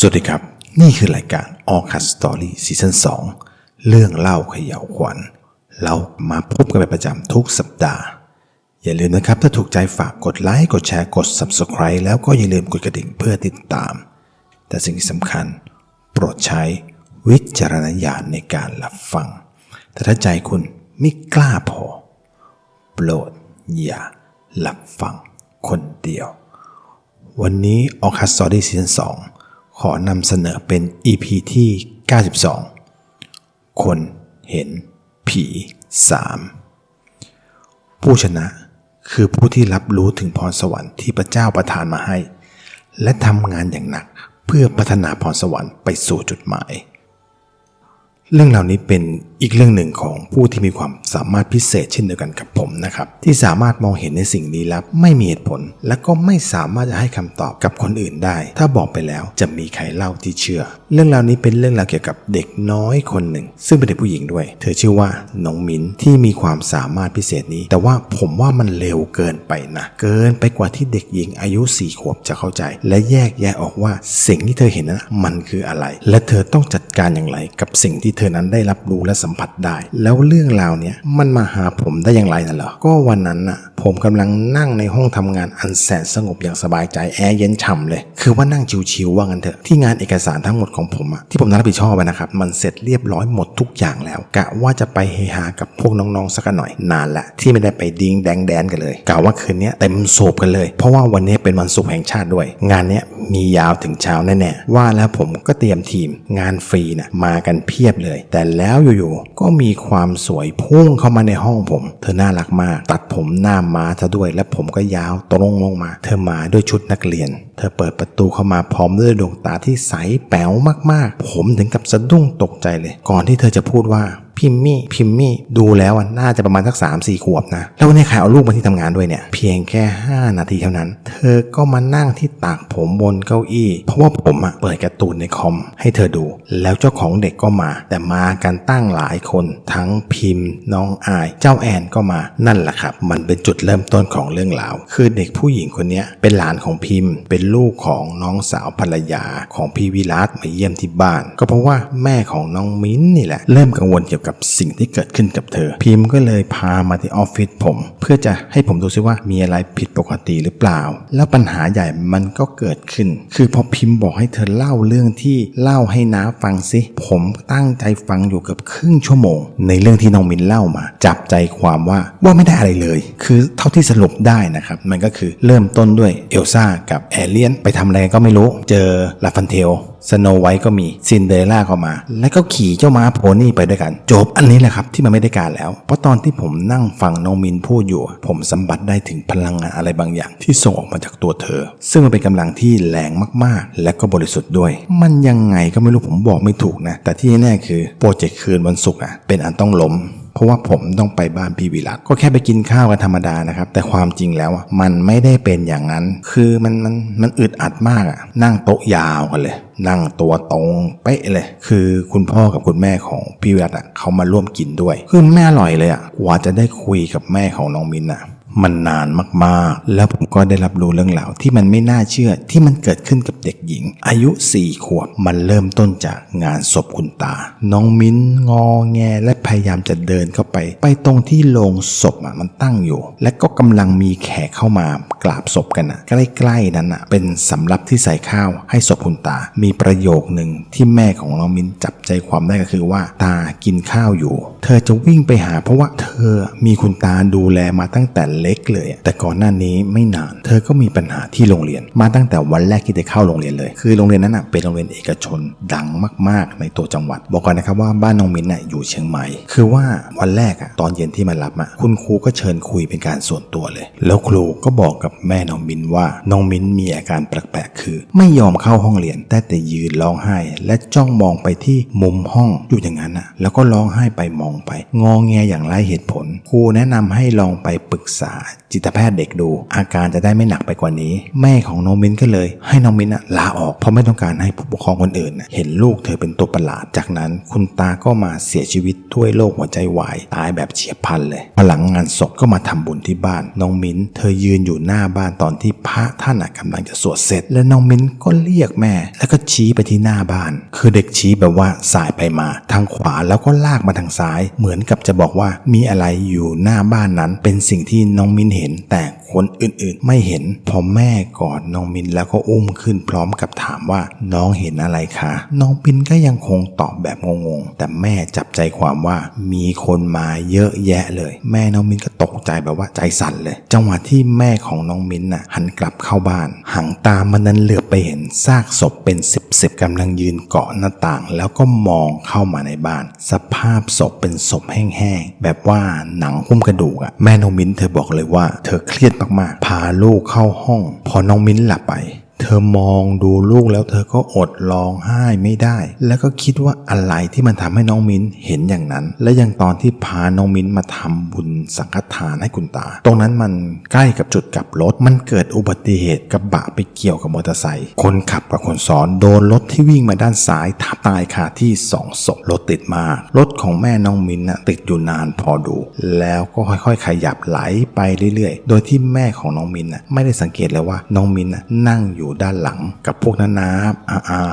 สวัสดีครับนี่คือรายการ All Cut Story ซีซั่น 2 เรื่องเล่าเขย่าวขวัญเรามาพบกันเป็นประจำทุกสัปดาห์อย่าลืมนะครับถ้าถูกใจฝากกดไลค์กดแชร์กด Subscribe แล้วก็อย่าลืมกดกระดิ่งเพื่อติดตามแต่สิ่งที่สำคัญโปรดใช้วิจารณญาณในการรับฟังแต่ถ้าใจคุณไม่กล้าพอโปรดอย่ารับฟังคนเดียววันนี้ All Cut Story ซีซั่น 2ขอนำเสนอเป็น EP ที่ 92 คนเห็นผี 3 ผู้ชนะคือผู้ที่รับรู้ถึงพรสวรรค์ที่พระเจ้าประทานมาให้และทำงานอย่างหนักเพื่อพัฒนาพรสวรรค์ไปสู่จุดหมายเรื่องเหล่านี้เป็นอีกเรื่องหนึ่งของผู้ที่มีความสามารถพิเศษเช่นเดียวกันกับผมนะครับที่สามารถมองเห็นในสิ่งลี้ลับไม่มีเหตุผลและก็ไม่สามารถจะให้คำตอบกับคนอื่นได้ถ้าบอกไปแล้วจะมีใครเล่าที่เชื่อเรื่องราวนี้เป็นเรื่องราวเกี่ยวกับเด็กน้อยคนหนึ่งซึ่งเป็นเด็กผู้หญิงด้วยเธอชื่อว่าน้องมิ้นที่มีความสามารถพิเศษนี้แต่ว่าผมว่ามันเร็วเกินไปนะเกินไปกว่าที่เด็กหญิงอายุ4 ขวบจะเข้าใจและแยกแยะออกว่าสิ่งที่เธอเห็นนั้นมันคืออะไรและเธอต้องจัดการอย่างไรกับสิ่งที่เธอนั้นได้รับรู้และสัมผัสได้แล้วเรื่องราวเนี้ยมันมาหาผมได้อย่างไรน่ะเหรอก็วันนั้นน่ะผมกำลังนั่งในห้องทำงานอันแสนสงบอย่างสบายใจแอร์เย็นฉ่ำเลยคือว่านั่งชิวๆว่างั้นเถอะที่งานเอกสารทั้งหมดของผมอะที่ผมรับผิดชอบนะครับมันเสร็จเรียบร้อยหมดทุกอย่างแล้วกะว่าจะไปเฮฮากับพวกน้องๆสักหน่อยนานละที่ไม่ได้ไปดิ้งแดงแดนกันเลยกะว่าคืนนี้เต็มโศบกันเลยเพราะว่าวันนี้เป็นวันศุกร์แห่งชาติด้วยงานเนี้ยมียาวถึงเช้าแน่ๆว่าแล้วผมก็เตรียมทีมงานฟรีน่ะมากันเพียบเลยแต่แล้วอยู่ๆก็มีความสวยพุ่งเข้ามาในห้องผมเธอน่ารักมากตัดผมหน้าม้าซะด้วยและผมก็ยาวตรงลงมาเธอมาด้วยชุดนักเรียนเธอเปิดประตูเข้ามาพร้อมด้วยดวงตาที่ใสแป๋วมากๆผมถึงกับสะดุ้งตกใจเลยก่อนที่เธอจะพูดว่าพิมมี่ดูแล้วน่าจะประมาณสัก 3-4 ขวบนะแล้ววันนี้ใครเอาลูกมาที่ทำงานด้วยเนี่ยเพียงแค่5 นาทีเท่านั้นเธอก็มานั่งที่ตากผมบนเก้าอี้เพราะว่าผมเปิดการ์ตูนในคอมให้เธอดูแล้วเจ้าของเด็กก็มาแต่มากันตั้งหลายคนทั้งพิมพ์น้องอายเจ้าแอนก็มานั่นแหละครับมันเป็นจุดเริ่มต้นของเรื่องราวคือเด็กผู้หญิงคนนี้เป็นหลานของพิมพ์เป็นลูกของน้องสาวภรรยาของพี่วิรัตมาเยี่ยมที่บ้านก็เพราะว่าแม่ของน้องมิ้นนี่แหละเริ่มกังวลเกี่ยวกับสิ่งที่เกิดขึ้นกับเธอพิมพ์ก็เลยพามาที่ออฟฟิศผมเพื่อจะให้ผมดูซิว่ามีอะไรผิดปกติหรือเปล่าแล้วปัญหาใหญ่มันก็เกิดขึ้นคือพอพิมพ์บอกให้เธอเล่าเรื่องที่เล่าให้น้าฟังซิผมตั้งใจฟังอยู่เกือบครึ่งชั่วโมงในเรื่องที่น้องมิ้นเล่ามาจับใจความว่าไม่ได้อะไรเลยคือเท่าที่สรุปได้นะครับมันก็คือเริ่มต้นด้วยเอลซ่ากับแอเลียนไปทำอะไรก็ไม่รู้เจอลาฟันเทลสโนไวท์ก็มีซินเดอเรลล่าเข้ามาแล้วก็ขี่เจ้าม้าโพนี่ไปด้วยกันจบอันนี้แหละครับที่มันไม่ได้การแล้วเพราะตอนที่ผมนั่งฟังน้องมินพูดอยู่ผมสัมผัสได้ถึงพลังงานอะไรบางอย่างที่ส่งออกมาจากตัวเธอซึ่งมันเป็นกำลังที่แรงมากๆและก็บริสุทธิ์ด้วยมันยังไงก็ไม่รู้ผมบอกไม่ถูกนะแต่ที่แน่คือโปรเจกต์คืนวันศุกร์เป็นอันต้องล้มเพราะว่าผมต้องไปบ้านพี่วิรัตก็แค่ไปกินข้าวกันธรรมดานะครับแต่ความจริงแล้วมันไม่ได้เป็นอย่างนั้นคือมันอึดอัดมากนั่งโต๊ะยาวกันเลยนั่งตัวตรงเป๊ะเลยคือคุณพ่อกับคุณแม่ของพี่วิรัตเขามาร่วมกินด้วยคือแม่อร่อยเลยกว่าจะได้คุยกับแม่ของน้องมินมันนานมากๆแล้วผมก็ได้รับรู้เรื่องราวที่มันไม่น่าเชื่อที่มันเกิดขึ้นกับเด็กหญิงอายุ4 ขวบมันเริ่มต้นจากงานศพคุณตาน้องมิ้นงอแงและพยายามจะเดินเข้าไปตรงที่โลงศพมันตั้งอยู่และก็กำลังมีแขกเข้ามากราบศพกันใกล้ๆนั้นเป็นสำรับที่ใส่ข้าวให้ศพคุณตามีประโยคหนึ่งที่แม่ของน้องมิ้นจับใจความได้ก็คือว่าตากินข้าวอยู่เธอจะวิ่งไปหาเพราะว่าเธอมีคุณตาดูแลมาตั้งแต่เล็กเลยแต่ก่อนหน้านี้ไม่นานเธอก็มีปัญหาที่โรงเรียนมาตั้งแต่วันแรกที่ได้เข้าโรงเรียนเลยคือโรงเรียนนั้นเป็นโรงเรียนเอกชนดังมากๆในตัวจังหวัดบอกก่อนนะครับว่าบ้านน้องมิ้นอยู่เชียงใหม่คือว่าวันแรกตอนเย็นที่มารับคุณครูก็เชิญคุยเป็นการส่วนตัวเลยแล้วครูก็บอกกับแม่น้องมิ้นว่าน้องมิ้นมีอาการแปลกๆคือไม่ยอมเข้าห้องเรียนแต่ยืนร้องไห้และจ้องมองไปที่มุมห้องอยู่อย่างนั้นแล้วก็ร้องไห้ไปมองไปงอแงอย่างไร้เหตุผลครูแนะนำให้ลองไปปรึกษา จิตแพทย์เด็กดูอาการจะได้ไม่หนักไปกว่านี้แม่ของน้องมิ้นก็เลยให้น้องมิ้นลาออกเพราะไม่ต้องการให้ผู้ปกครองคนอื่นเห็นลูกเธอเป็นตัวประหลาดจากนั้นคุณตาก็มาเสียชีวิตด้วยโรคหัวใจวายตายแบบเฉียบพลันเลยพอหลังงานศพก็มาทำบุญที่บ้านน้องมิ้นเธอยืนอยู่หน้าบ้านตอนที่พระท่านกำลังจะสวดเสร็จและน้องมิ้นก็เรียกแม่แล้วก็ชี้ไปที่หน้าบ้านคือเด็กชี้แบบว่าสายไปมาทางขวาแล้วก็ลากมาทางซ้ายเหมือนกับจะบอกว่ามีอะไรอยู่หน้าบ้านนั้นเป็นสิ่งที่น้องมิ้นเห็นแต่คนอื่นๆไม่เห็นพอแม่กอดน้องมิ้นแล้วก็อุ้มขึ้นพร้อมกับถามว่าน้องเห็นอะไรคะน้องมิ้นก็ยังคงตอบแบบงงๆแต่แม่จับใจความว่ามีคนมาเยอะแยะเลยแม่น้องมิ้นก็ตกใจแบบว่าใจสั่นเลยจังหวะที่แม่ของน้องมิ้นหันกลับเข้าบ้านหางตามันนั้นเหลือบไปเห็นซากศพเป็นสิบกำลังยืนเกาะหน้าต่างแล้วก็มองเข้ามาในบ้านสภาพศพเป็นศพแห้งๆแบบว่าหนังหุ้มกระดูกแม่น้องมิ้นเธอบอกเลยว่าเธอเครียดมากๆพาลูกเข้าห้องพอน้องมิ้นหลับไปเธอมองดูลูกแล้วเธอก็อดร้องไห้ไม่ได้แล้วก็คิดว่าอะไรที่มันทำให้น้องมิ้นเห็นอย่างนั้นและยังตอนที่พาน้องมิ้นมาทำบุญสังฆทานให้คุณตาตรงนั้นมันใกล้กับจุดกลับรถมันเกิดอุบัติเหตุกระบะไปเกี่ยวกับมอเตอร์ไซค์คนขับกับคนซ้อนโดนรถที่วิ่งมาด้านซ้ายทับตายคาที่2 ศพรถติดมากรถของแม่น้องมิ้นติดอยู่นานพอดูแล้วก็ค่อยๆขยับไหลไปเรื่อยๆโดยที่แม่ของน้องมิ้นไม่ได้สังเกตเลยว่าน้องมิ้นนั่งอยู่ด้านหลังกับพวกน้า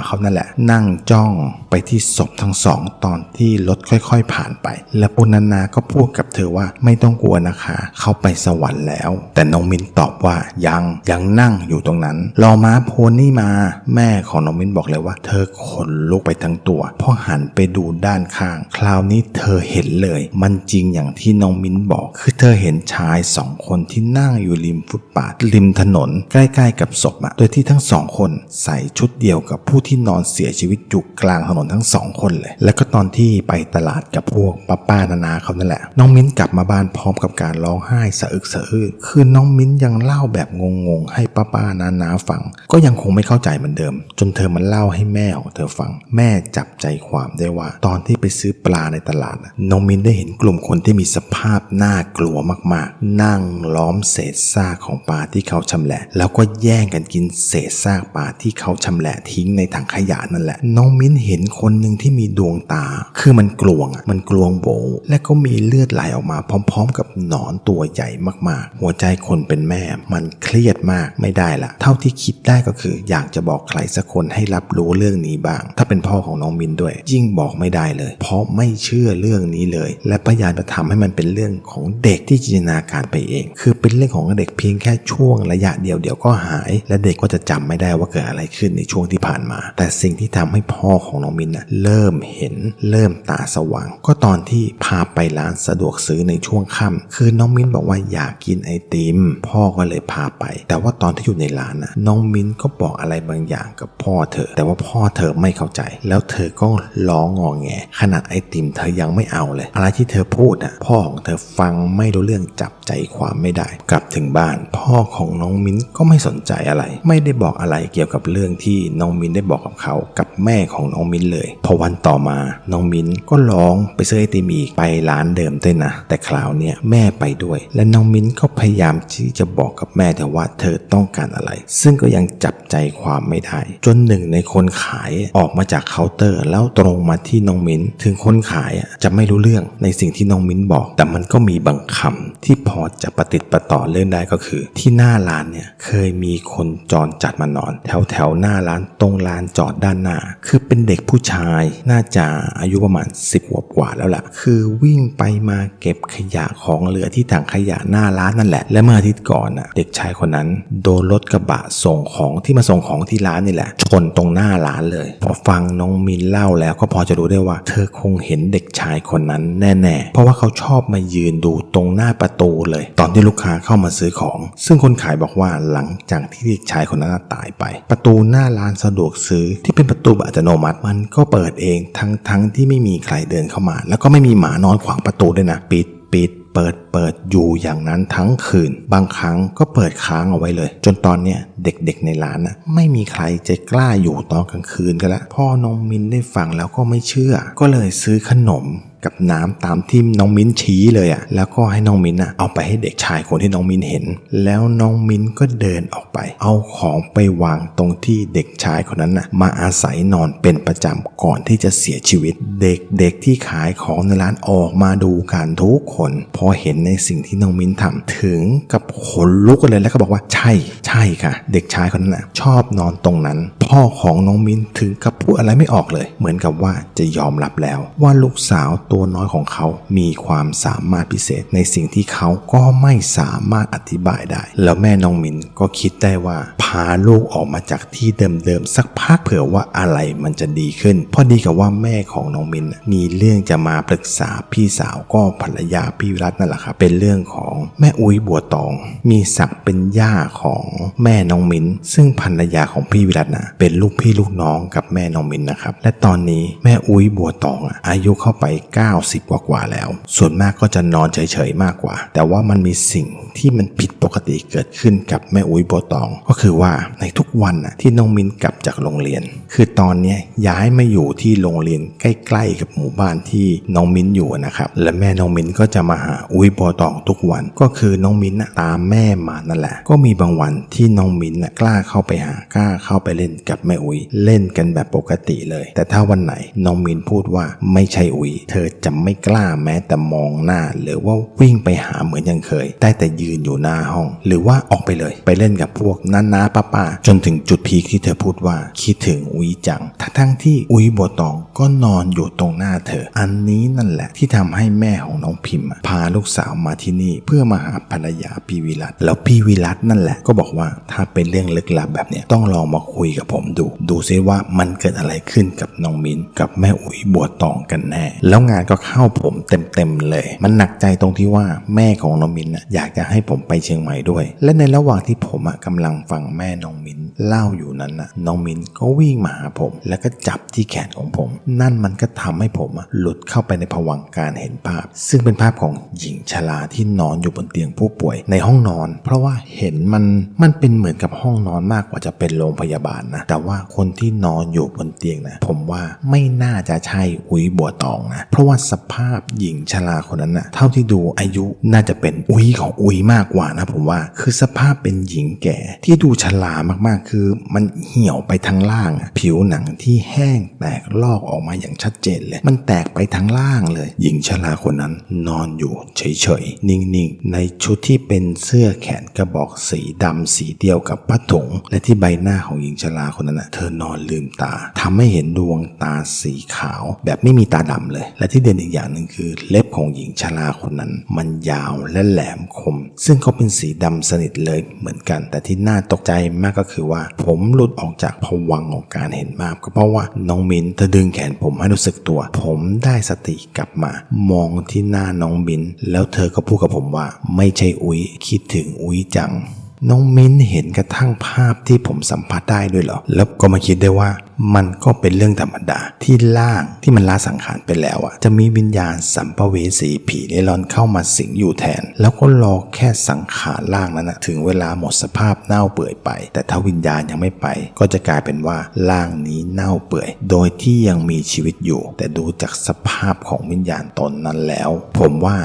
เขานั่นแหละนั่งจ้องไปที่ศพทั้งสองตอนที่รถค่อยๆผ่านไปและพวกน้าก็พูดกับเธอว่าไม่ต้องกลัวนะคะเขาไปสวรรค์แล้วแต่น้องมิ้นตอบว่ายังนั่งอยู่ตรงนั้นรอม้าโพนี่มาแม่ของน้องมิ้นบอกเลยว่าเธอขนลุกไปทั้งตัวพอหันไปดูด้านข้างคราวนี้เธอเห็นเลยมันจริงอย่างที่น้องมิ้นบอกคือเธอเห็นชาย2 คนที่นั่งอยู่ริมฟุตบาทริมถนนใกล้ๆกับศพโดยที่ทั้ง2 คนใส่ชุดเดียวกับผู้ที่นอนเสียชีวิตอยู่กลางถนนทั้ง2 คนเลยแล้วก็ตอนที่ไปตลาดกับพวกป้านาเขานั่นแหละน้องมิ้นกลับมาบ้านพร้อมกับการร้องไห้สะอึกสะอื้นคือน้องมิ้นยังเล่าแบบงงๆให้ป้านาฟังก็ยังคงไม่เข้าใจเหมือนเดิมจนเธอมันเล่าให้แม่ของเธอฟังแม่จับใจความได้ว่าตอนที่ไปซื้อปลาในตลาดน้องมิ้นได้เห็นกลุ่มคนที่มีสภาพน่ากลัวมากๆนั่งล้อมเศษซากของปลาที่เขาชำแหละแล้วก็แย่งกันกินเศษซากปลาที่เขาชำแหละทิ้งในถังขยะนั่นแหละน้องมิ้นเห็นคนหนึ่งที่มีดวงตาคือมันกลวงโบและก็มีเลือดไหลออกมาพร้อมๆกับหนอนตัวใหญ่มากๆหัวใจคนเป็นแม่มันเครียดมากไม่ได้ละเท่าที่คิดได้ก็คืออยากจะบอกใครสักคนให้รับรู้เรื่องนี้บ้างถ้าเป็นพ่อของน้องมิ้นด้วยยิ่งบอกไม่ได้เลยเพราะไม่เชื่อเรื่องนี้เลยและพยายามจะทำให้มันเป็นเรื่องของเด็กที่จินตนาการไปเองคือเป็นเรื่องของเด็กเพียงแค่ช่วงระยะเดียวก็หายและเด็กก็จะจำไม่ได้ว่าเกิดอะไรขึ้นในช่วงที่ผ่านมาแต่สิ่งที่ทำให้พ่อของน้องมิ้นเริ่มเห็นเริ่มตาสว่างก็ตอนที่พาไปร้านสะดวกซื้อในช่วงค่ำคือน้องมิ้นบอกว่าอยากกินไอติมพ่อก็เลยพาไปแต่ว่าตอนที่อยู่ในร้านน้องมิ้นก็บอกอะไรบางอย่างกับพ่อเธอแต่ว่าพ่อเธอไม่เข้าใจแล้วเธอก็ร้องงอแงขนาดไอติมเธอยังไม่เอาเลยอะไรที่เธอพูดพ่อของเธอฟังไม่รู้เรื่องจับใจความไม่ได้กลับถึงบ้านพ่อของน้องมิ้นก็ไม่สนใจอะไรไม่ได้บอกอะไรเกี่ยวกับเรื่องที่น้องมิ้นได้บอกกับเขากับแม่ของน้องมิ้นเลยพอวันต่อมาน้องมิ้นก็ร้องไปซื้อไอติมอีกไปร้านเดิมด้วยนะแต่คราวนี้แม่ไปด้วยและน้องมิ้นก็พยายามที่จะบอกกับแม่แต่ว่าเธอต้องการอะไรซึ่งก็ยังจับใจความไม่ได้จนหนึ่งในคนขายออกมาจากเคาน์เตอร์แล้วตรงมาที่น้องมิ้นถึงคนขายจะไม่รู้เรื่องในสิ่งที่น้องมิ้นบอกแต่มันก็มีบางคำที่พอจะประติดประต่อเรื่องได้ก็คือที่หน้าร้านเนี่ยเคยมีคนจรจัดมานอนแถวหน้าร้านตรงลานจอดด้านหน้าคือเป็นเด็กผู้ชายน่าจะอายุประมาณ10 กว่าแล้วล่ะคือวิ่งไปมาเก็บขยะของเหลือที่ถังขยะหน้าร้านนั่นแหละและเมื่ออาทิตย์ก่อนเด็กชายคนนั้นโดนรถกระบะส่งของที่มาส่งของที่ร้านนี่แหละชนตรงหน้าร้านเลยพอฟังน้องมิ้นเล่าแล้วก็พอจะรู้ได้ว่าเธอคงเห็นเด็กชายคนนั้นแน่ๆเพราะว่าเขาชอบมายืนดูตรงหน้าประตูเลยตอนที่ลูกค้าเข้ามาซื้อของซึ่งคนขายบอกว่าหลังจากที่เด็กชายคนนั้นตายไปประตูหน้าร้านสะดวกซื้อที่เป็นประตูแบบอัตโนมัติมันก็เปิดเองทั้งที่ไม่มีใครเดินเข้ามาแล้วก็ไม่มีหมานอนขวางประตูด้วยนะปิดเปิดอยู่อย่างนั้นทั้งคืนบางครั้งก็เปิดค้างเอาไว้เลยจนตอนเนี้ยเด็กๆในร้านไม่มีใครจะกล้าอยู่ตอนกลางคืนกันละพ่อน้องมิ้นได้ฟังแล้วก็ไม่เชื่อก็เลยซื้อขนม กับน้ำตามที่น้องมิ้นชี้เลยแล้วก็ให้น้องมิ้นเอาไปให้เด็กชายคนที่น้องมิ้นเห็นแล้วน้องมิ้นก็เดินออกไปเอาของไปวางตรงที่เด็กชายคนนั้นมาอาศัยนอนเป็นประจำก่อนที่จะเสียชีวิตเด็กที่ขายของในร้านออกมาดูกันทุกคนพอเห็นในสิ่งที่น้องมิ้นทำถึงกับขนลุกกันเลยแล้วก็บอกว่าใช่ค่ะเด็กชายคนนั้นชอบนอนตรงนั้นพ่อของน้องมิ้นถึงกับพูดอะไรไม่ออกเลยเหมือนกับว่าจะยอมรับแล้วว่าลูกสาวตัวน้อยของเขามีความสามารถพิเศษในสิ่งที่เขาก็ไม่สามารถอธิบายได้แล้วแม่น้องมิ้นก็คิดได้ว่าพาลูกออกมาจากที่เดิมๆสักพักเผื่อว่าอะไรมันจะดีขึ้นพอดีกับว่าแม่ของน้องมิ้นมีเรื่องจะมาปรึกษาพี่สาวก็ภรรยาพี่วิรัตนั่นแหละครับเป็นเรื่องของแม่อุ้ยบัวตองมีศักดิ์เป็นย่าของแม่น้องมิ้นซึ่งภรรยาของพี่วิรัตเป็นลูกพี่ลูกน้องกับแม่น้องมิ้นนะครับและตอนนี้แม่อุ้ยบัวตองอายุเข้าไป90กว่าแล้วส่วนมากก็จะนอนเฉยๆมากกว่าแต่ว่ามันมีสิ่งที่มันผิดปกติเกิดขึ้นกับแม่อุ้ยบัวตองก็คือว่าในทุกวันที่น้องมิ้นกลับจากโรงเรียนคือตอนนี้ย้ายมาอยู่ที่โรงเรียนใกล้ๆกับหมู่บ้านที่น้องมิ้นอยู่นะครับและแม่น้องมิ้นก็จะมาหาอุ้ยบัวตองทุกวันก็คือน้องมิ้นตามแม่มานั่นแหละก็มีบางวันที่น้องมิ้นกล้าเข้าไปหากล้าเข้าไปเล่นกับแม่อุ้ยเล่นกันแบบปกติเลยแต่ถ้าวันไหนน้องมิ้นพูดว่าไม่ใช่อุ้ยเธอจะไม่กล้าแม้แต่มองหน้าหรือว่าวิ่งไปหาเหมือนยังเคยได้แต่ยืนอยู่หน้าห้องหรือว่าออกไปเลยไปเล่นกับพวกน้าป้าจนถึงจุดพีคที่เธอพูดว่าคิดถึงอุ้ยจังทั้งที่อุ้ยบัวตองก็นอนอยู่ตรงหน้าเธออันนี้นั่นแหละที่ทำให้แม่ของน้องพิมพ์พาลูกสาวมาที่นี่เพื่อมาหาภรรยาพี่วิรัตแล้วพี่วิรัตนั่นแหละก็บอกว่าถ้าเป็นเรื่องลึกลับแบบนี้ต้องลองมาคุยกับผมดูซิว่ามันเกิดอะไรขึ้นกับน้องมิ้นกับแม่อุ้ยบัวตองกันแน่แล้วงานก็เข้าผมเต็มเลยมันหนักใจตรงที่ว่าแม่ของน้องมิ้นอยากจะให้ผมไปเชียงใหม่ด้วยและในระหว่างที่ผมกำลังฟังแม่น้องมิ้นเล่าอยู่นั้นน้องมิ้นก็วิ่งมาหาผมแล้วก็จับที่แขนของผมนั่นมันก็ทำให้ผมหลุดเข้าไปในภวังค์การเห็นภาพซึ่งเป็นภาพของหญิงชราที่นอนอยู่บนเตียงผู้ป่วยในห้องนอนเพราะว่าเห็นมันเป็นเหมือนกับห้องนอนมากกว่าจะเป็นโรงพยาบาลนะแต่ว่าคนที่นอนอยู่บนเตียงผมว่าไม่น่าจะใช่อุ้ยบัวตองเพราะว่าสภาพหญิงชราคนนั้นเท่าที่ดูอายุน่าจะเป็นอุ้ยของอุ้ยมากกว่านะผมว่าคือสภาพเป็นหญิงแก่ที่ดูชรามากๆคือมันเหี่ยวไปทั้งล่างผิวหนังที่แห้งแตกลอกออกมาอย่างชัดเจนเลยมันแตกไปทั้งล่างเลยหญิงชราคนนั้นนอนอยู่เฉยๆนิ่งๆในชุดที่เป็นเสื้อแขนกระบอกสีดำสีเดียวกับผ้าถุงและที่ใบหน้าของหญิงชราคนนั้นเธอนอนลืมตาทำให้เห็นดวงตาสีขาวแบบไม่มีตาดำเลยและที่เด่นอีกอย่างหนึ่งคือเล็บของหญิงชราคนนั้นมันยาวและแหลมคมซึ่งเขาเป็นสีดำสนิทเลยเหมือนกันแต่ที่น่าตกใจมากก็คือว่าผมหลุดออกจากภวังค์ของการเห็นภาพก็เพราะว่าน้องมิ้นเธอดึงแขนผมให้รู้สึกตัวผมได้สติกลับมามองที่หน้าน้องมิ้นแล้วเธอก็พูดกับผมว่าไม่ใช่อุ้ยคิดถึงอุ้ยจังน้องมิ้นเห็นกระทั่งภาพที่ผมสัมผัสได้ด้วยเหรอแล้วก็มาคิดได้ว่ามันก็เป็นเรื่องธรรมดาที่ร่างที่มันลาสังขารไปแล้วจะมีวิญญาณสัมภเวสีผีเร่ร่อนเข้ามาสิงอยู่แทนแล้วก็รอแค่สังขารร่างนั้นถึงเวลาหมดสภาพเน่าเปื่อยไปแต่ถ้าวิญญาณยังไม่ไปก็จะกลายเป็นว่าร่างนี้เน่าเปื่อยโดยที่ยังมีชีวิตอยู่แต่ดูจากสภาพของวิญญาณตนนั้นแล้วผมว่า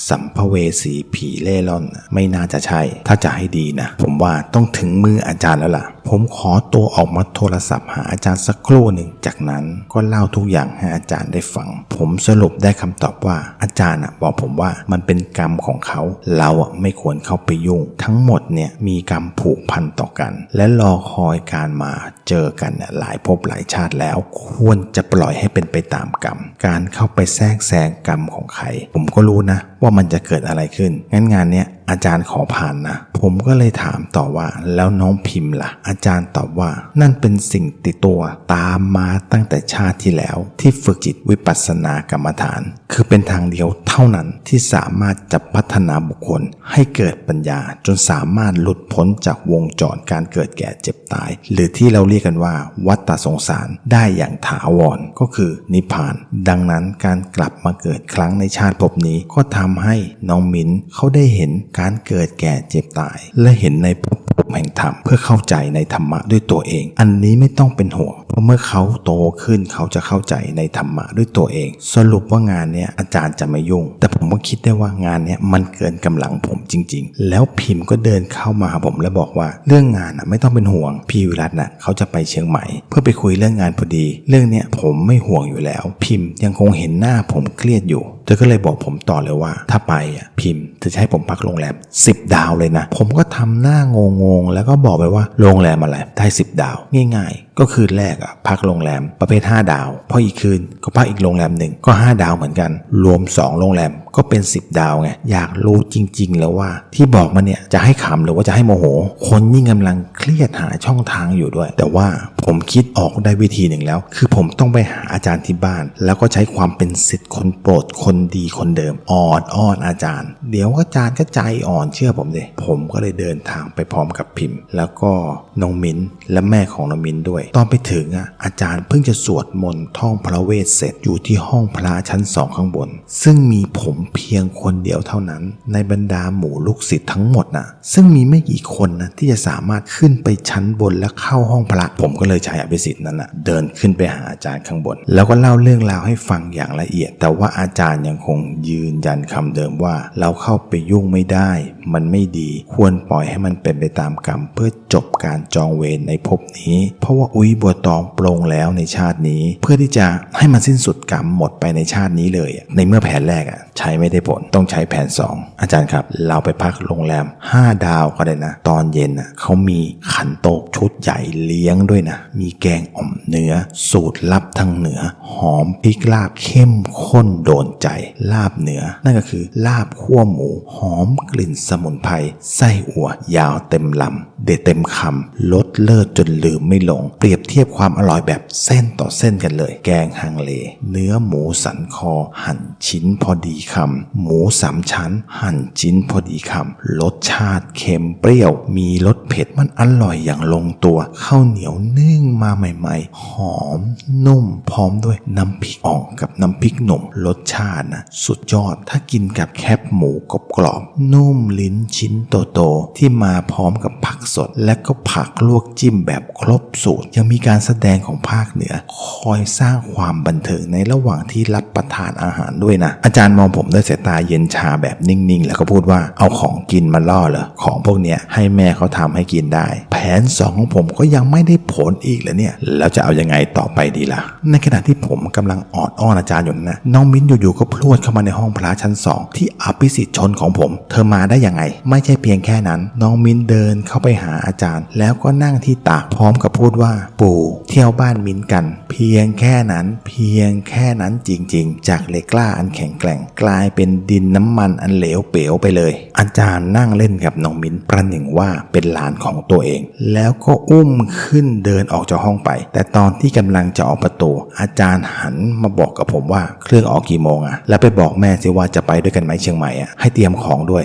สัมภเวสีผีเร่ร่อนไม่น่าจะใช่ถ้าจะให้ดีนะผมว่าต้องถึงมืออาจารย์แล้วล่ะผมขอตัวออกมาโทรศัพท์หาอาจารย์สักครู่หนึ่งจากนั้นก็เล่าทุกอย่างให้อาจารย์ได้ฟังผมสรุปได้คำตอบว่าอาจารย์บอกผมว่ามันเป็นกรรมของเขาเราไม่ควรเข้าไปยุ่งทั้งหมดเนี่ยมีกรรมผูกพันต่อกันและรอคอยการมาเจอกันหลายภพหลายชาติแล้วควรจะปล่อยให้เป็นไปตามกรรมการเข้าไปแทรกแซงกรรมของใครผมก็รู้นะว่ามันจะเกิดอะไรขึ้นงั้นงานเนี้ยอาจารย์ขอผ่านนะผมก็เลยถามต่อว่าแล้วน้องพิมพ์ล่ะอาจารย์ตอบว่านั่นเป็นสิ่งติดตัวตามมาตั้งแต่ชาติที่แล้วที่ฝึกจิตวิปัสสนากรรมฐานคือเป็นทางเดียวเท่านั้นที่สามารถจะพัฒนาบุคคลให้เกิดปัญญาจนสามารถหลุดพ้นจากวงจรการเกิดแก่เจ็บตายหรือที่เราเรียกกันว่าวัฏฏสงสารได้อย่างถาวรก็คือนิพพานดังนั้นการกลับมาเกิดครั้งในชาติภพนี้ก็ทำให้น้องมิ้นเขาได้เห็นการเกิดแก่เจ็บตายและเห็นในภพ แห่งธรรมเพื่อเข้าใจในธรรมะด้วยตัวเองอันนี้ไม่ต้องเป็นห่วงเพราะเมื่อเขาโตขึ้นเขาจะเข้าใจในธรรมะด้วยตัวเองสรุปว่างานเนี้ยอาจารย์จะไม่ยุ่งแต่ผมก็คิดได้ว่างานเนี้ยมันเกินกำลังผมจริงๆแล้วพิมพ์ก็เดินเข้ามาหาผมแล้วบอกว่าเรื่องงานไม่ต้องเป็นห่วงพี่วิรัตเขาจะไปเชียงใหม่เพื่อไปคุยเรื่องงานพอดีเรื่องเนี้ยผมไม่ห่วงอยู่แล้วพิมพ์ยังคงเห็นหน้าผมเครียดอยู่เธอก็เลยบอกผมต่อเลยว่าถ้าไปพิมพ์เธอจะให้ผมพักโรงแรม10 ดาวเลยนะผมก็ทำหน้างงๆแล้วก็บอกไปว่าโรงแรมอะไรได้10 ดาวง่ายๆก็คืนแรกพักโรงแรมประเภท5 ดาวพออีกคืนก็พักอีกโรงแรมหนึ่งก็5 ดาวเหมือนกันรวม2 โรงแรมก็เป็น10 ดาวไงอยากรู้จริงๆแล้วว่าที่บอกมาเนี่ยจะให้ขำหรือว่าจะให้โมโหคนยิ่งกำลังเครียดหาช่องทางอยู่ด้วยแต่ว่าผมคิดออกได้วิธีหนึ่งแล้วคือผมต้องไปหาอาจารย์ที่บ้านแล้วก็ใช้ความเป็นศิษย์คนโปรดคนดีคนเดิมอ้อนอาจารย์เดี๋ยวอาจารย์ก็ใจอ่อนเชื่อผมดิผมก็เลยเดินทางไปพร้อมกับพิมพ์แล้วก็น้องมิ้นและแม่ของน้องมิ้นด้วยตอนไปถึงอาจารย์เพิ่งจะสวดมนต์ท่องพระเวทเสร็จอยู่ที่ห้องพระชั้น2ข้างบนซึ่งมีผมเพียงคนเดียวเท่านั้นในบรรดาหมู่ลูกศิษย์ทั้งหมดซึ่งมีไม่กี่คนที่จะสามารถขึ้นไปชั้นบนและเข้าห้องพระผมก็เลยใช้อภิสิทธิ์นั้นเดินขึ้นไปหาอาจารย์ข้างบนแล้วก็เล่าเรื่องราวให้ฟังอย่างละเอียดแต่ว่าอาจารย์ยังคงยืนยันคำเดิมว่าเราเข้าไปยุ่งไม่ได้มันไม่ดีควรปล่อยให้มันเป็นไปตามกรรมเพื่อจบการจองเวรในภพนี้เพราะว่าอุ้ยบัวตองปรงแล้วในชาตินี้เพื่อที่จะให้มันสิ้นสุดกรรมหมดไปในชาตินี้เลยในเมื่อแผนแรกใช้ไม่ได้ผลต้องใช้แผน2อาจารย์ครับเราไปพักโรงแรม5 ดาวก็ได้นะตอนเย็นเขามีขันโตกชุดใหญ่เลี้ยงด้วยนะมีแกงอ่อมเนื้อสูตรลับทางเหนือหอมพริกลาบเข้มข้นโดนใจลาบเหนือนั่นก็คือลาบคั่วหมูหอมกลิ่นสมุนไพรไส้อั่วยาวเต็มลำเด็ดเต็มคำรสเลิศจนลืมไม่ลงเปรียบเทียบความอร่อยแบบเส้นต่อเส้นกันเลยแกงฮังเลเนื้อหมูสันคอหั่นชิ้นพอดีคำหมู3 ชั้นหั่นชิ้นพอดีคำรสชาติเค็มเปรี้ยวมีรสเผ็ดมันอร่อยอย่างลงตัวข้าวเหนียวนึ่งมาใหม่ๆหอมนุ่มพร้อมด้วยน้ำพริกอ่องกับน้ำพริกหนุ่มรสชาติสุดยอดถ้ากินกับแคบหมูกรอบๆนุ่มลิ้นชิ้นโตๆที่มาพร้อมกับผักสดและก็ผักลวกจิ้มแบบครบสูตรยังมีการแสดงของภาคเหนือคอยสร้างความบันเทิงในระหว่างที่รับประทานอาหารด้วยนะอาจารย์มองผมด้วยสายตาเย็นชาแบบนิ่งๆแล้วก็พูดว่าเอาของกินมาล่อเหรอของพวกเนี้ยให้แม่เขาทำให้กินได้แผน2ของผมก็ยังไม่ได้ผลอีกแล้วเนี่ยแล้วจะเอายังไงต่อไปดีล่ะในขณะที่ผมกำลังออดอ้อนอาจารย์อยู่นะน้องมิ้นอยู่ๆก็พรวดเข้ามาในห้องพระชั้น2ที่อภิสิทธิ์ชนของผมเธอมาได้ยังไงไม่ใช่เพียงแค่นั้นน้องมิ้นเดินเข้าไปหาอาจารย์แล้วก็นั่งที่ตักพร้อมกับพูดว่าปู่เที่ยวบ้านมิ้นกันเพียงแค่นั้นจริงๆจากเหล็กกล้าอันแข็งแกร่งกลายเป็นดินน้ำมันอันเหลวเป๋วไปเลยอาจารย์นั่งเล่นกับน้องมิ้นประหนึ่งว่าเป็นหลานของตัวเองแล้วก็อุ้มขึ้นเดินออกจากห้องไปแต่ตอนที่กำลังจะออกประตูอาจารย์หันมาบอกกับผมว่าเครื่องออกกี่โมงแล้วไปบอกแม่สิว่าจะไปด้วยกันไหมเชียงใหม่ให้เตรียมของด้วย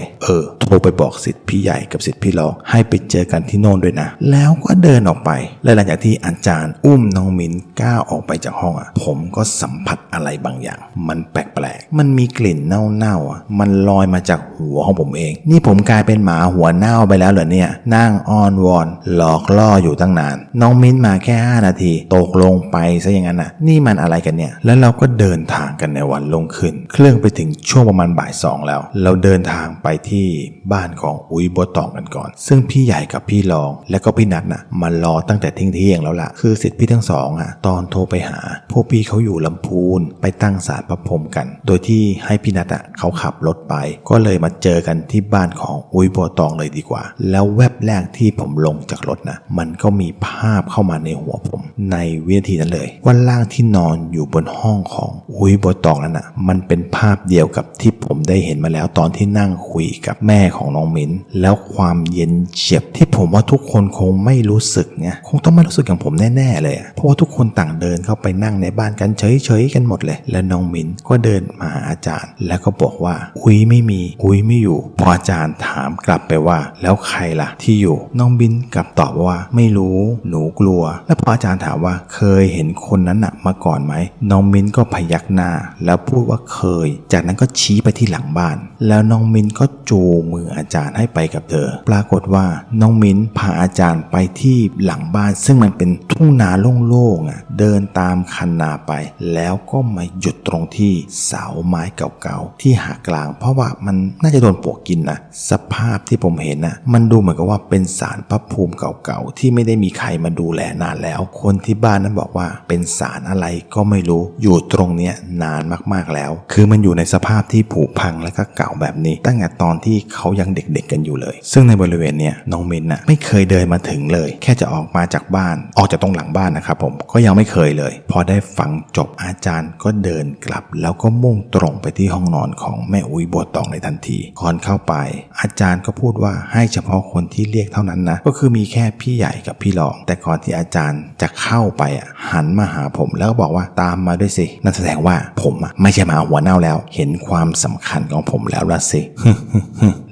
โทรไปบอกศิษย์พี่ใหญ่กับศิษย์พี่รองให้ไปเจอกันที่โน่นด้วยนะแล้วก็เดินออกไปและหลังจากที่อาจารย์อุ้มน้องมิ้นก้าวออกไปจากห้องผมก็สัมผัสอะไรบางอย่างมันแปลกๆมันมีกลิ่นเน่าๆมันลอยมาจากหัวของผมเองนี่ผมกลายเป็นหมาหัวเน่าไปแล้วเหรอเนี่ยนั่งอ้อนวอนหลอกล่ออยู่ตั้งนานน้องมิ้นมาแค่5 นาทีตกลงไปซะอย่างนั้นนี่มันอะไรกันเนี่ยแล้วเราก็เดินทางกันในวันรุ่งขึ้นเครื่องไปถึงช่วงประมาณบ่าย 2แล้วเราเดินทางไปที่บ้านของอุ้ยบัวตองกันก่อนซึ่งพี่ใหญ่กับพี่รองและก็พี่นัทมารอตั้งแต่เที่ยงแล้วล่ะคือศิษย์พี่ทั้งสองตอนโทรไปหาพวกพี่เขาอยู่ลำพูนไปตั้งศาลพระพรหมกันโดยที่ให้พี่นัทเขาขับรถไปก็เลยมาเจอกันที่บ้านของอุ้ยบัวตองเลยดีกว่าแล้วแวบแรกที่ผมลงจากรถมันก็มีภาพเข้ามาในหัวผมในวินาทีนั้นเลยว่าร่างที่นอนอยู่บนห้องของอุ้ยบัวตองนั้นมันเป็นภาพเดียวกับที่ผมได้เห็นมาแล้วตอนที่นั่งคุยกับแม่ของน้องมิ้นแล้วความเย็นเฉียบที่ผมว่าทุกคนคงไม่รู้สึกเนี่ยคงต้องไม่รู้สึกอย่างผมแน่ๆเลยเพราะว่าทุกคนต่างเดินเข้าไปนั่งในบ้านกันเฉยๆกันหมดเลยและน้องมิ้นก็เดินมาหาอาจารย์แล้วก็บอกว่าอุ้ยไม่มีอุ้ยไม่อยู่พออาจารย์ถามกลับไปว่าแล้วใครล่ะที่อยู่น้องมิ้นกลับตอบว่าไม่รู้หนูกลัวแล้วพออาจารย์ถามว่าเคยเห็นคนนั้นมาก่อนไหมน้องมิ้นก็พยักหน้าแล้วพูดว่าเคยจากนั้นก็ชี้ไปที่หลังบ้านแล้วน้องมิ้นก็จูง มืออาจารย์ให้ไปกับเธอปรากฏว่าน้องมิ้นพาอาจารย์ไปที่หลังบ้านซึ่งมันเป็นทุ่งนาโล่งๆเดินตามคันนาไปแล้วก็มาหยุดตรงที่เสาไม้เก่าๆที่หักกลางเพราะว่ามันน่าจะโดนปลวกกินนะสภาพที่ผมเห็นนะมันดูเหมือนกับว่าเป็นศาลพระภูมิเก่าๆที่ไม่ได้มีใครมาดูแลนานแล้วคนที่บ้านนั้นบอกว่าเป็นศาลอะไรก็ไม่รู้อยู่ตรงเนี้ยนานมากๆแล้วคือมันอยู่ในสภาพที่ผุพังและก็เก่าแบบนี้ตั้งแต่ตอนที่เขายังเด็กๆกันอยู่เลยซึ่งในบริเวณเนี้ยน้องมินน่ะไม่เคยเดินมาถึงเลยแค่จะออกมาจากบ้านออกจากตรงหลังบ้านนะครับผมก็ยังไม่เคยเลยพอได้ฟังจบอาจารย์ก็เดินกลับแล้วก็มุ่งตรงไปที่ห้องนอนของแม่อุ้ยบัวตองในทันทีก่อนเข้าไปอาจารย์ก็พูดว่าให้เฉพาะคนที่เรียกเท่านั้นนะก็คือมีแค่พี่ใหญ่กับพี่รองแต่ก่อนที่อาจารย์จะเข้าไปหันมาหาผมแล้วก็บอกว่าตามมาด้วยสินั่นแสดงว่าผมไม่ใช่มาหัวเน่าแล้วเห็นความสำคัญของผมแล้วละสิ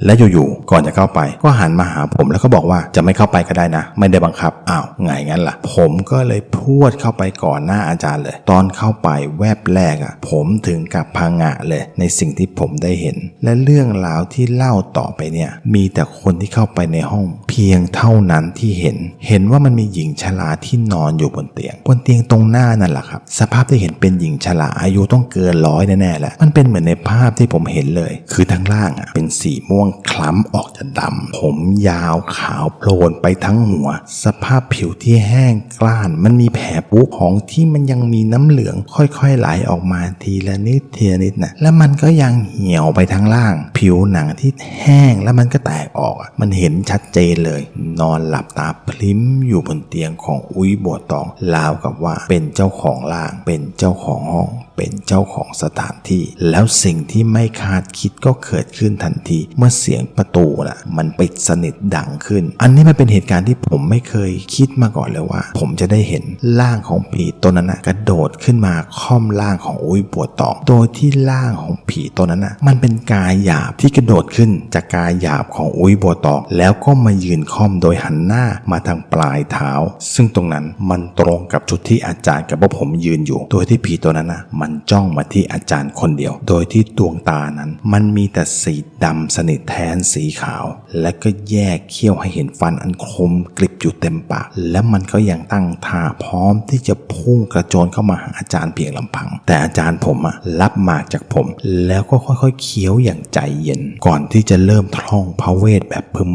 และอยู่ๆก่อนจะเข้าไปก็หันมาหาผมแล้วก็บอกว่าจะไม่เข้าไปก็ได้นะไม่ได้บังคับอ้าวไงงั้นล่ะผมก็เลยพรวดเข้าไปก่อนหน้าอาจารย์เลยตอนเข้าไปแวบแรกผมถึงกับพังงะเลยในสิ่งที่ผมได้เห็นและเรื่องราวที่เล่าต่อไปเนี่ยมีแต่คนที่เข้าไปในห้องเพียงเท่านั้นที่เห็นว่ามันมีหญิงชราที่นอนอยู่บนเตียงตรงหน้านั่นแหละครับสภาพที่เห็นเป็นหญิงชราอายุต้องเกิน100แน่ๆแหละมันเป็นเหมือนในภาพที่ผมเห็นเลยคือทั้งล่างเป็นสีม่วงคล้ำออกจะดำผมยาวขาวโพลนไปทั้งหัวสภาพผิวที่แห้งกร้านมันมีแผลปุของที่มันยังมีน้ำเหลืองค่อยๆไหลออกมาทีละนิดนะและมันก็ยังเหี่ยวไปทั้งล่างผิวหนังที่แห้งแล้วมันก็แตกออกมันเห็นชัดเจนเลยนอนหลับตาพลิ้มอยู่บนเตียงของอุ้ยบัวตองราวกับว่าเป็นเจ้าของร่างเป็นเจ้าของห้องเป็นเจ้าของสถานที่แล้วสิ่งที่ไม่คาดคิดก็เกิดขึ้นทันทีเมื่อเสียงประตูมันปิดสนิทดังขึ้นอันนี้มันเป็นเหตุการณ์ที่ผมไม่เคยคิดมาก่อนเลยว่าผมจะได้เห็นร่างของผีตัวนั้นกระโดดขึ้นมาค่อมร่างของอุ้ยบัวตองโดยที่ร่างของผีตัวนั้นมันเป็นกายหยาบที่กระโดดขึ้นจากกายหยาบของอุ้ยบัวตองแล้วก็มายืนค่อมโดยหันหน้ามาทางปลายเท้าซึ่งตรงนั้นมันตรงกับจุดที่อาจารย์กับพวกผมยืนอยู่โดยที่ผีตัวนั้นมันจ้องมาที่อาจารย์คนเดียวโดยที่ดวงตานั้นมันมีแต่สีดำสนิทแทนสีขาวและก็แยกเขี้ยวให้เห็นฟันอันคมกริบอยู่เต็มปากและมันก็ยังตั้งท่าพร้อมที่จะพุ่งกระโจนเข้ามาหาอาจารย์เพียงลำพังแต่อาจารย์ผมรับหมากจากผมแล้วก็ค่อยๆเคี้ยวอย่างใจเย็นก่อนที่จะเริ่มท่องพระเวทแบบพึม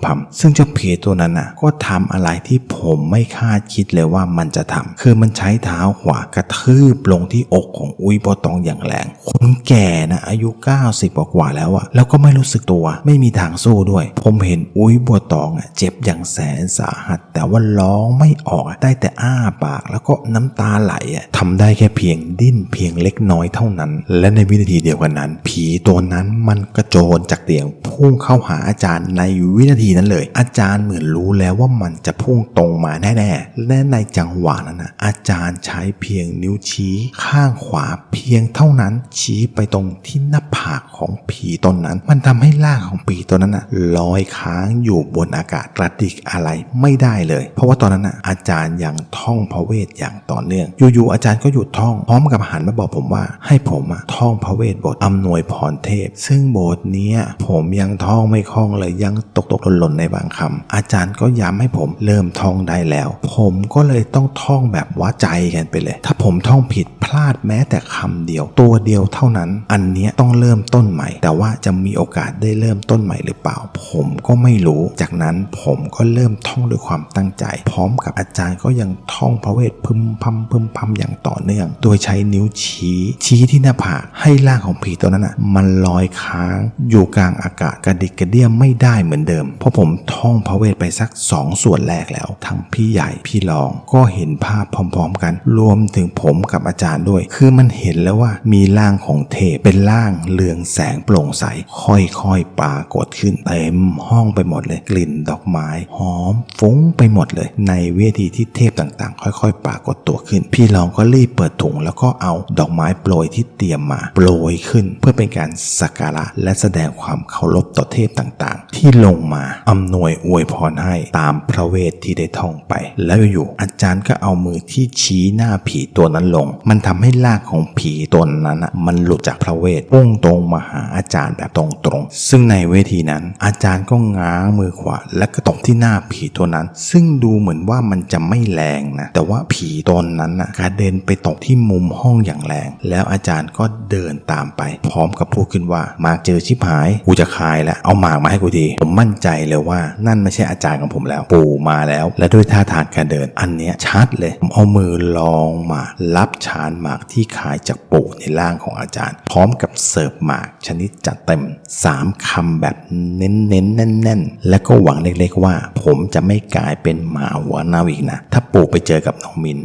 พำซึ่งเจ้าผีตัวนั้นก็ทำอะไรที่ผมไม่คาดคิดเลยว่ามันจะทำคือมันใช้เท้าขวากระทืบลงที่อกของอุ้ยบัวตองอย่างแรงคนแก่อายุ90กว่าแล้วแล้วก็ไม่รู้สึกตัวไม่มีทางสู้ด้วยผมเห็นอุ้ยบัวตองเจ็บอย่างแสนสาหัสแต่ว่าร้องไม่ออกได้แต่อ้าปากแล้วก็น้ำตาไหลทำได้แค่เพียงดิ้นเพียงเล็กน้อยเท่านั้นและในวินาทีเดียวกันนั้นผีตัวนั้นมันกระโจนจากเตียงพุ่งเข้าหาอาจารย์ในวินาทีนั้นเลยอาจารย์เหมือนรู้แล้วว่ามันจะพุ่งตรงมาแน่ๆและในจังหวะนั้นอาจารย์ใช้เพียงนิ้วชี้ข้างขวาเพียงเท่านั้นชี้ไปตรงที่หน้าผากของผีตนนั้นมันทำให้ร่างของผีตัวนั้นลอยค้างอยู่บนอากาศกระดิกอะไรไม่ได้เลยเพราะว่าตอนนั้นอาจารย์ยังท่องพระเวทอย่างต่อเนื่องอยู่ๆอาจารย์ก็หยุดท่องพร้อมกับหันมาบอกผมว่าให้ผมท่องพระเวทบทอำนวยพรเทพซึ่งบทนี้ผมยังท่องไม่คล่องเลยยังตกหล่นในบางคำอาจารย์ก็ย้ำให้ผมเริ่มท่องได้แล้วผมก็เลยต้องท่องแบบวัดใจกันไปเลยถ้าผมท่องผิดพลาดแม้แต่คำเดียวตัวเดียวเท่านั้นอันนี้ต้องเริ่มต้นใหม่แต่ว่าจะมีโอกาสได้เริ่มต้นใหม่หรือเปล่าผมก็ไม่รู้จากนั้นผมก็เริ่มท่องด้วยความตั้งใจพร้อมกับอาจารย์ก็ยังท่องพระเวทพึมพำอย่างต่อเนื่องโดยใช้นิ้วชี้ที่หน้าผากให้ร่างของผีตัวนั้นมันลอยค้างอยู่กลางอากาศกระดิกกระเดี้ยไม่ได้เหมือนเดิมเพราะผมท่องพระเวทไปสัก2ส่วนแรกแล้วทั้งพี่ใหญ่พี่รองก็เห็นภาพพร้อมๆกันรวมถึงผมกับอาจารย์ด้วยคือมันเห็นแล้วว่ามีร่างของเทพเป็นร่างเรืองแสงโปร่งใสค่อยๆปรากฏขึ้นเต็มห้องไปหมดเลยกลิ่นดอกไม้หอมฟุ้งไปหมดเลยในเวทีที่เทพต่างๆค่อยๆปรากฏตัวขึ้นพี่รองก็รีบเปิดถุงแล้วก็เอาดอกไม้โปรยที่เตรียมมาโปรยขึ้นเพื่อเป็นการสักการะและแสดงความเคารพต่อเทพต่างๆที่ลงมาอำนวยอวยพรให้ตามพระเวทที่ได้ท่องไปแล้วอยู่อาจารย์ก็เอามือที่ชี้หน้าผีตัวนั้นลงมันทำให้ ร่างของผีตนนั้นมันหลุดจากพระเวทพุ่งตรงมาหาอาจารย์แบบตรงๆซึ่งในเวทีนั้นอาจารย์ก็ง้างมือขวาและก็ตบที่หน้าผีตัวนั้นซึ่งดูเหมือนว่ามันจะไม่แรงนะแต่ว่าผีตนนั้นกระเด็นไปตกที่มุมห้องอย่างแรงแล้วอาจารย์ก็เดินตามไปพร้อมกับพูดขึ้นว่าหมากเจอชิบหายกูจะคายแล้วเอาหมากมาให้กูทีผมมั่นใจเลยว่านั่นไม่ใช่อาจารย์ของผมแล้วปู่มาแล้วและด้วยท่าทางการเดินอันเนี้ยชัดเลยผมเอามือลองหมากรับชานหมากที่คายจากปู่ในร่างของอาจารย์พร้อมกับเสิร์ฟหมากชนิดจัดเต็ม3 คำแบบเน้นๆแน่นๆและก็หวังเล็กๆว่าผมจะไม่กลายเป็นหมาหัวเน่าอีกนะถ้าปู่ไปเจอกับน้องมิน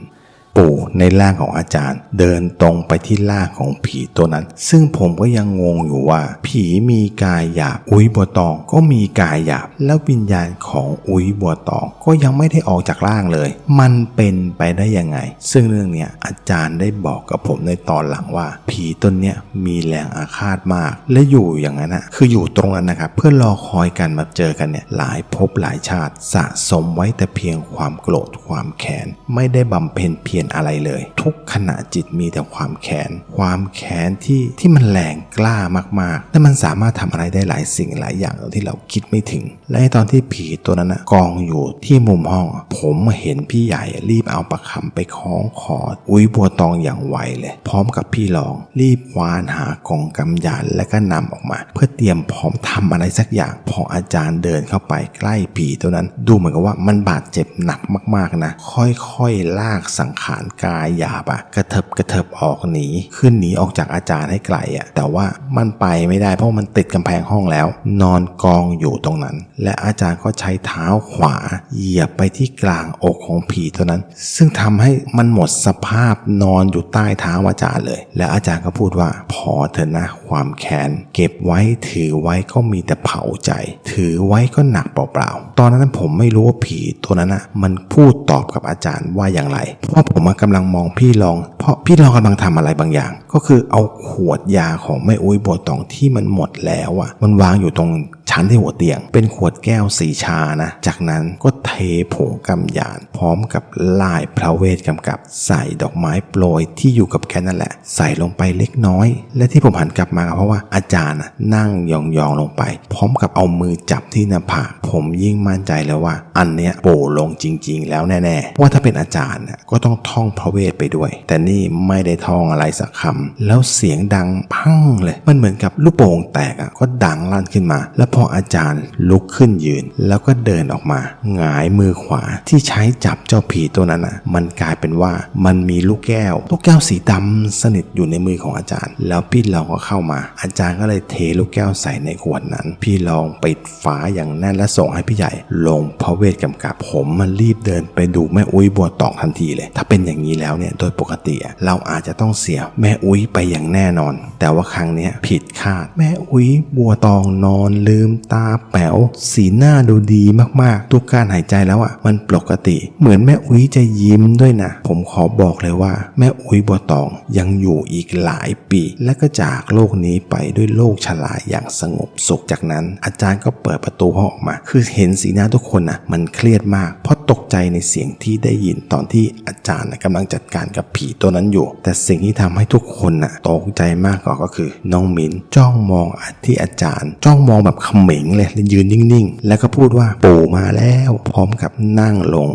ปู่ในร่างของอาจารย์เดินตรงไปที่ร่างของผีตัวนั้นซึ่งผมก็ยังงงอยู่ว่าผีมีกายหยาบอุ้ยบัวตองก็มีกายหยาบแล้ววิญญาณของอุ้ยบัวตองก็ยังไม่ได้ออกจากร่างเลยมันเป็นไปได้ยังไงซึ่งเรื่องเนี้ยอาจารย์ได้บอกกับผมในตอนหลังว่าผีตนเนี้ยมีแรงอาฆาตมากและอยู่อย่างนั้นคืออยู่ตรงนั้นนะครับเพื่อรอคอยกันมาเจอกันเนี่ยหลายภพหลายชาติสะสมไว้แต่เพียงความโกรธความแค้นไม่ได้บำเพ็ญเพียรอะไรเลยทุกขณะจิตมีแต่ความแค้นที่มันแรงกล้ามากๆและมันสามารถทำอะไรได้หลายสิ่งหลายอย่างที่เราคิดไม่ถึงและตอนที่ผีตัวนั้นกองอยู่ที่มุมห้องผมเห็นพี่ใหญ่รีบเอาประคำไปคล้องคออุ้ยบัวตองอย่างไวเลยพร้อมกับพี่รองรีบควานหากองกำยานและก็นำออกมาเพื่อเตรียมพร้อมทำอะไรสักอย่างพออาจารย์เดินเข้าไปใกล้ผีตัวนั้นดูเหมือนกับว่ามันบาดเจ็บหนักมากๆนะค่อยๆลากสังขารกายหยาบกระเถิบออกหนีออกจากอาจารย์ให้ไกลแต่ว่ามันไปไม่ได้เพราะมันติดกำแพงห้องแล้วนอนกองอยู่ตรงนั้นและอาจารย์ก็ใช้เท้าขวาเหยียบไปที่กลางอกของผีตัวนั้นซึ่งทำให้มันหมดสภาพนอนอยู่ใต้เท้าอาจารย์เลยและอาจารย์ก็พูดว่าพอเถอะนะความแค้นเก็บไว้ถือไว้ก็มีแต่เผาใจถือไว้ก็หนักเปล่าๆตอนนั้นผมไม่รู้ว่าผีตัวนั้นมันพูดตอบกับอาจารย์ว่าอย่างไรเพราะผมกำลังมองพี่รองเพราะพี่รองกำลังทำอะไรบางอย่างก็คือเอาขวดยาของแม่อุ้ยบัวตองที่มันหมดแล้วมันวางอยู่ตรงชั้นที่หัวเตียงเป็นขวดแก้วสีชานะจากนั้นก็เทผงกำยานพร้อมกับลายพระเวทกำกับใส่ดอกไม้โปรยที่อยู่กับแค่นั่นแหละใส่ลงไปเล็กน้อยและที่ผมหันกลับมาเพราะว่าอาจารย์นั่งยองๆลงไปพร้อมกับเอามือจับที่หน้าผากผมยิ่งมั่นใจเลยว่าอันเนี้ยโปลงจริงๆแล้วแน่ๆว่าถ้าเป็นอาจารย์ก็ต้องท่องพระเวทไปด้วยแต่นี่ไม่ได้ท่องอะไรสักคำแล้วเสียงดังพังเลยมันเหมือนกับลูกโป่งแตกก็ดังลั่นขึ้นมาแล้วพออาจารย์ลุกขึ้นยืนแล้วก็เดินออกมาหงายมือขวาที่ใช้จับเจ้าผีตัวนั้นมันกลายเป็นว่ามันมีลูกแก้วสีดำสนิทอยู่ในมือของอาจารย์แล้วพี่รองก็เข้ามาอาจารย์ก็เลยเทลูกแก้วใส่ในขวดนั้นพี่รองปิดฝาอย่างแน่นและส่งให้พี่ใหญ่ลงพระเวทกำกับผมมันรีบเดินไปดูแม่อุ้ยบัวตองทันทีเลยถ้าเป็นอย่างนี้แล้วเนี่ยโดยปกติเราอาจจะต้องเสียแม่อุ้ยไปอย่างแน่นอนแต่ว่าครั้งนี้ผิดคาดแม่อุ้ยบัวตองนอนลืมตาแป๋วสีหน้าดูดีมากๆทุกการหายใจแล้วมันปกติเหมือนแม่อุ้ยจะยิ้มด้วยนะผมขอบอกเลยว่าแม่อุ้ยบัวตองยังอยู่อีกหลายปีและก็จากโลกนี้ไปด้วยโลกชราอย่างสงบสุขจากนั้นอาจารย์ก็เปิดประตูห้องออกมาคือเห็นสีหน้าทุกคนมันเครียดมากเพราะตกใจในเสียงที่ได้ยินตอนที่อาจารย์กำลังจัดการกับผีตัวนั้นอยู่แต่สิ่งที่ทำให้ทุกคนตกใจมากกว่าก็คือน้องมิ้นจ้องมองที่อาจารย์จ้องมองแบบเขม็งเลยยืนนิ่งๆแล้วก็พูดว่าปู่มาแล้วพร้อมกับนั่งลง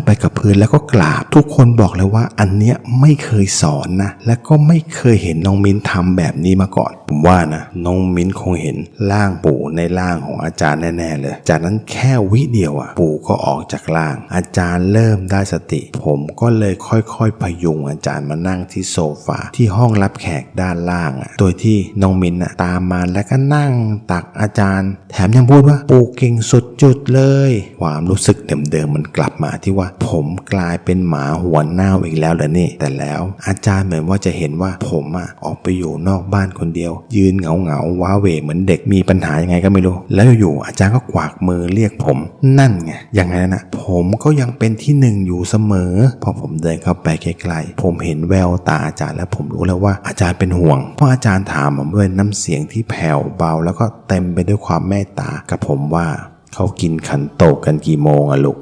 ไปกับพื้นแล้วก็กราบทุกคนบอกเลยว่าอันเนี้ยไม่เคยสอนนะและก็ไม่เคยเห็นน้องมิ้นทำแบบนี้มาก่อนผมว่านะน้องมิ้นคงเห็นร่างปู่ในร่างของอาจารย์แน่ๆเลยจากนั้นแค่วิเดียวปู่ก็ออกจากร่างอาจารย์เริ่มได้สติผมก็เลยค่อยๆพยุงอาจารย์มานั่งที่โซฟาที่ห้องรับแขกด้านล่างโดยที่น้องมิ้นตามมาแล้วก็นั่งตักอาจารย์แถมยังพูดว่าปู่เก่งสุดจุดเลยความรู้สึกเดิมๆมันกลับมาที่ว่าผมกลายเป็นหมาหัวเน่าอีกแล้วเหรอนี่แต่แล้วอาจารย์เหมือนว่าจะเห็นว่าผมออกไปอยู่นอกบ้านคนเดียวยืนเหงาว้าเหวเหมือนเด็กมีปัญหายังไงก็ไม่รู้แล้วอยู่อาจารย์ก็กวากมือเรียกผมนั่นไงยังไงนะผมก็ยังเป็นที่หนึ่งอยู่เสมอพอผมเดินเข้าไปใกล้ๆผมเห็นแววตาอาจารย์แล้วผมรู้แล้วว่าอาจารย์เป็นห่วงเพราะอาจารย์ถามผมด้วยน้ำเสียงที่แผ่วเบาแล้วก็เต็มไปด้วยความเมตตากับผมว่าเขากินขันโตกกันกี่โมงลูก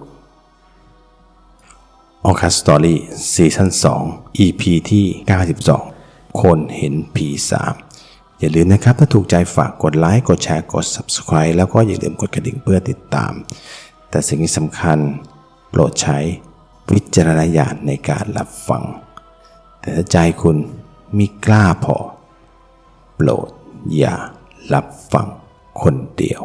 ออคัสสตอรี่ซีซั่น2 EP ที่92คนเห็นผี3อย่าลืมนะครับถ้าถูกใจฝากกดไลค์กดแชร์กด Subscribe แล้วก็อย่าลืมกดกระดิ่งเพื่อติดตามแต่สิ่งที่สำคัญโปรดใช้วิจารณญาณในการรับฟังแต่ถ้าใจคุณมิกล้าพอโปรดอย่ารับฟังคนเดียว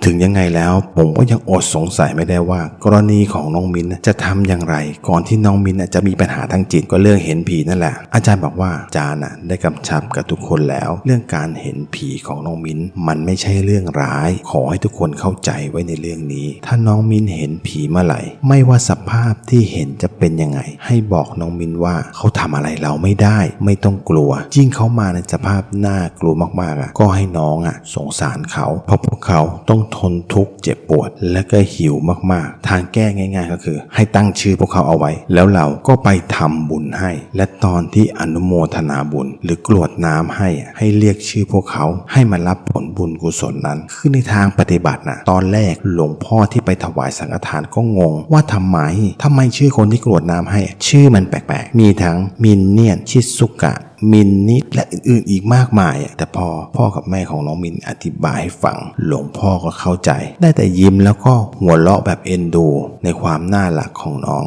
ถึงยังไงแล้วผมก็ยังอดสงสัยไม่ได้ว่ากรณีของน้องมิ้นจะทำอย่างไรก่อนที่น้องมิ้นจะมีปัญหาทางจิตก็เรื่องเห็นผีนั่นแหละอาจารย์บอกว่าอาจารย์ได้กำชับกับทุกคนแล้วเรื่องการเห็นผีของน้องมิ้นมันไม่ใช่เรื่องร้ายขอให้ทุกคนเข้าใจไว้ในเรื่องนี้ถ้าน้องมิ้นเห็นผีเมื่อไหร่ไม่ว่าสภาพที่เห็นจะเป็นยังไงให้บอกน้องมิ้นว่าเขาทำอะไรเราไม่ได้ไม่ต้องกลัวยิ่งเขามาในสภาพน่ากลัวมากๆก็ให้น้องสงสารเขาเพราะพวกเขาต้องทนทุกข์เจ็บปวดและก็หิวมากๆทางแก้ง่ายๆก็คือให้ตั้งชื่อพวกเขาเอาไว้แล้วเราก็ไปทำบุญให้และตอนที่อนุโมทนาบุญหรือกรวดน้ำให้เรียกชื่อพวกเขาให้มารับผลบุญกุศลนั้นคือในทางปฏิบัติตอนแรกหลวงพ่อที่ไปถวายสังฆทานก็งงว่าทำไมชื่อคนที่กรวดน้ำให้ชื่อมันแปลกๆมีทั้งมินเนี่ยนชิซุกะมินนิและอื่นๆอีกมากมายแต่พอพ่อกับแม่ของน้องมินอธิบายให้ฟังหลวงพ่อก็เข้าใจได้แต่ยิ้มแล้วก็หัวเราะแบบเอ็นดูในความน่ารักของน้อง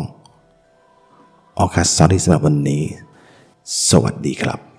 ออคัสสตอรี่สำหรับวันนี้สวัสดีครับ